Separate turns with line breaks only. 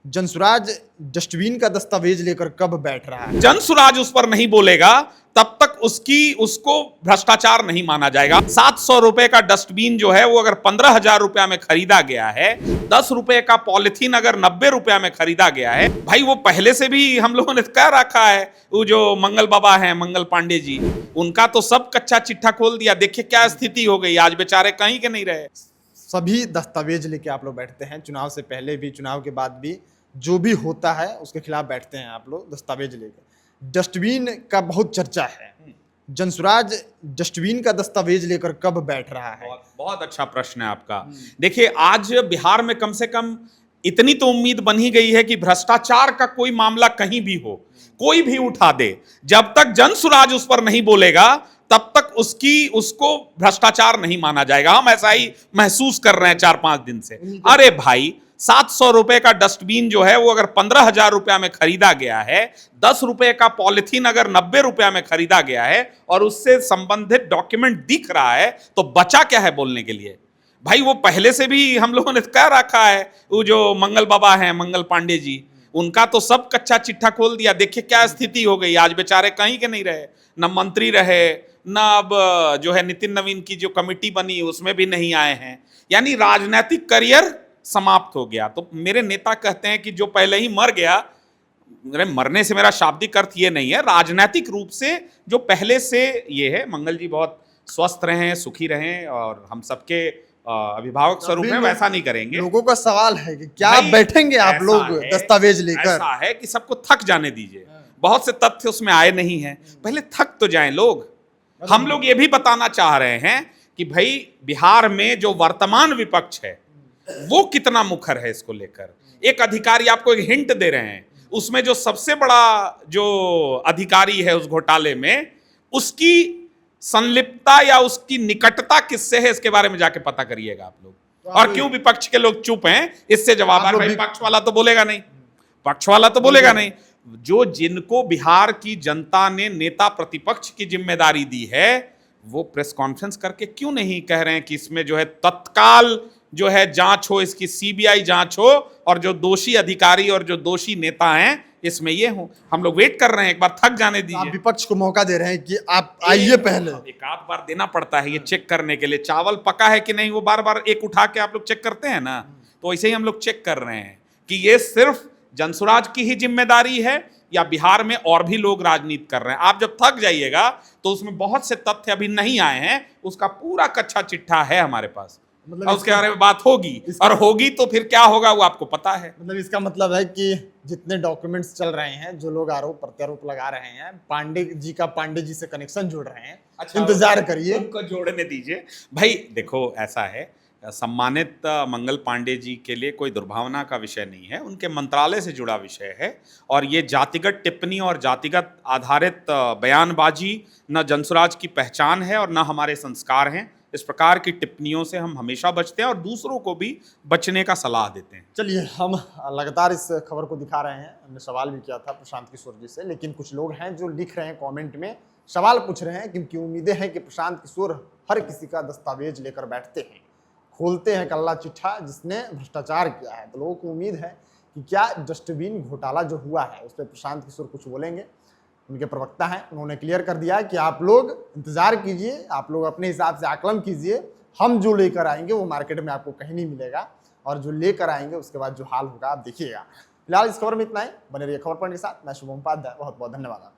Jan Suraaj dustbin का दस्तावेज लेकर कब बैठ रहा है?
जनसुराज उस पर नहीं बोलेगा तब तक उसको भ्रष्टाचार नहीं माना जाएगा। 700 रुपए का डस्टबिन जो है वो अगर 15,000 रुपया में खरीदा गया है, 10 रुपए का पॉलिथीन अगर 90 रुपया में खरीदा गया है, भाई वो पहले से भी हम लोगों ने कह रखा है। वो जो मंगल बाबा हैं, मंगल पांडे जी, उनका तो सब कच्चा चिट्ठा खोल दिया। देखिए क्या स्थिति हो गई, आज बेचारे कहीं के नहीं रहे।
सभी दस्तावेज लेके आप लोग बैठते हैं, चुनाव से पहले भी, चुनाव के बाद भी, जो भी होता है उसके खिलाफ बैठते हैं आप लोग दस्तावेज लेकर। डस्टबिन का बहुत चर्चा है, जनसुराज डस्टबिन का दस्तावेज लेकर कब बैठ रहा है?
बहुत अच्छा प्रश्न है आपका। देखिए, आज बिहार में कम से कम इतनी तो उम्मीद बन ही गई है कि भ्रष्टाचार का कोई मामला कहीं भी हो, कोई भी उठा दे, जब तक जनसुराज उस पर नहीं बोलेगा तब तक उसको भ्रष्टाचार नहीं माना जाएगा। हम ऐसा ही महसूस कर रहे हैं 4-5 दिन से। अरे भाई, 700 रुपए का डस्टबिन जो है वो अगर 15,000 रुपया में खरीदा गया है, 10 रुपए का पॉलिथीन अगर 90 रुपया में खरीदा गया है और उससे संबंधित डॉक्यूमेंट दिख रहा है, तो बचा क्या है बोलने के लिए? भाई वो पहले से भी हम लोगों ने कह रखा है। वो जो मंगल बाबा हैं, मंगल पांडे जी, उनका तो सब कच्चा चिट्ठा खोल दिया। देखिए क्या स्थिति हो गई, आज बेचारे कहीं के नहीं रहे, न मंत्री रहे, न अब जो है नितिन नवीन की जो कमेटी बनी उसमें भी नहीं आए हैं। यानी राजनीतिक करियर समाप्त हो गया। तो मेरे नेता कहते हैं कि जो पहले ही मर गया, मेरे मरने से मेरा शाब्दिक अर्थ ये नहीं है, राजनीतिक रूप से जो पहले से ये है। मंगल जी बहुत स्वस्थ रहें, सुखी रहें और हम सबके अभिभावक स्वरूप में वैसा नहीं करेंगे।
लोगों का सवाल है कि क्या बैठेंगे आप लोग दस्तावेज लेकर?
ऐसा है कि सबको थक जाने दीजिए। बहुत से तथ्य उसमें आए नहीं हैं, पहले थक तो जाएं लोग। हम लोग ये भी बताना चाह रहे हैं कि भाई बिहार में जो वर्तमान विपक्ष है वो कितना मुखर है इसको लेकर। एक अधिकारी आपको एक हिंट दे रहे हैं, उसमें जो सबसे बड़ा जो अधिकारी है उस घोटाले में, उसकी संलिप्तता या उसकी निकटता किससे है, इसके बारे में जाके पता करिएगा आप लोग। और क्यों विपक्ष के लोग चुप हैं, इससे जवाब है। भाई पक्ष वाला तो बोलेगा नहीं, पक्ष वाला तो बोलेगा नहीं। जो जिनको बिहार की जनता ने नेता प्रतिपक्ष की जिम्मेदारी दी है, वो प्रेस कॉन्फ्रेंस करके क्यों नहीं कह रहे हैं कि इसमें जो है तत्काल जो है जांच हो, इसकी सीबीआई जांच हो और जो दोषी अधिकारी और जो दोषी नेता हैं इसमें ये हो। हम लोग वेट कर रहे हैं, एक बार थक जाने दीजिए।
आप विपक्ष को मौका दे रहे हैं कि आप आइए पहले।
एक आध बार देना पड़ता है ये चेक करने के लिए, चावल पका है कि नहीं, वो बार बार एक उठा के आप लोग चेक करते हैं ना। तो ऐसे ही हम लोग चेक कर रहे हैं कि ये सिर्फ जनसुराज की ही जिम्मेदारी है या बिहार में और भी लोग राजनीति कर रहे हैं। आप जब थक जाइएगा तो उसमें बहुत से तथ्य अभी नहीं आए हैं, उसका पूरा कच्चा चिट्ठा है हमारे पास, मतलब उसके बारे में बात होगी। और होगी तो फिर क्या होगा वो आपको पता है।
मतलब इसका मतलब है कि जितने डॉक्यूमेंट्स चल रहे हैं, जो लोग आरोप प्रत्यारोप लगा रहे हैं, पांडे जी से कनेक्शन जोड़ रहे हैं, अच्छा, इंतजार करिए,
उनको जोड़ने दीजिए। भाई देखो ऐसा है, सम्मानित मंगल पांडे जी के लिए कोई दुर्भावना का विषय नहीं है, उनके मंत्रालय से जुड़ा विषय है। और ये जातिगत टिप्पणी और जातिगत आधारित बयानबाजी न जनसुराज की पहचान है और न हमारे संस्कार हैं। इस प्रकार की टिप्पणियों से हम हमेशा बचते हैं और दूसरों को भी बचने का सलाह देते हैं।
चलिए, हम लगातार इस खबर को दिखा रहे हैं। हमने सवाल भी किया था प्रशांत किशोर जी से, लेकिन कुछ लोग हैं जो लिख रहे हैं कमेंट में, सवाल पूछ रहे हैं क्योंकि उम्मीदें हैं कि प्रशांत किशोर हर किसी का दस्तावेज लेकर बैठते हैं, खोलते हैं कल्ला चिट्ठा जिसने भ्रष्टाचार किया है। तो लोगों को उम्मीद है कि क्या डस्टबिन घोटाला जो हुआ है उस पर प्रशांत किशोर कुछ बोलेंगे। उनके प्रवक्ता हैं, उन्होंने क्लियर कर दिया है कि आप लोग इंतजार कीजिए, आप लोग अपने हिसाब से आकलन कीजिए, हम जो लेकर आएंगे वो मार्केट में आपको कहीं नहीं मिलेगा, और जो लेकर आएंगे उसके बाद जो हाल होगा आप देखिएगा। फिलहाल इस खबर में इतना ही। बने रहिए खबर पॉइंट के साथ। मैं शुभम उपाध्याय, बहुत बहुत धन्यवाद।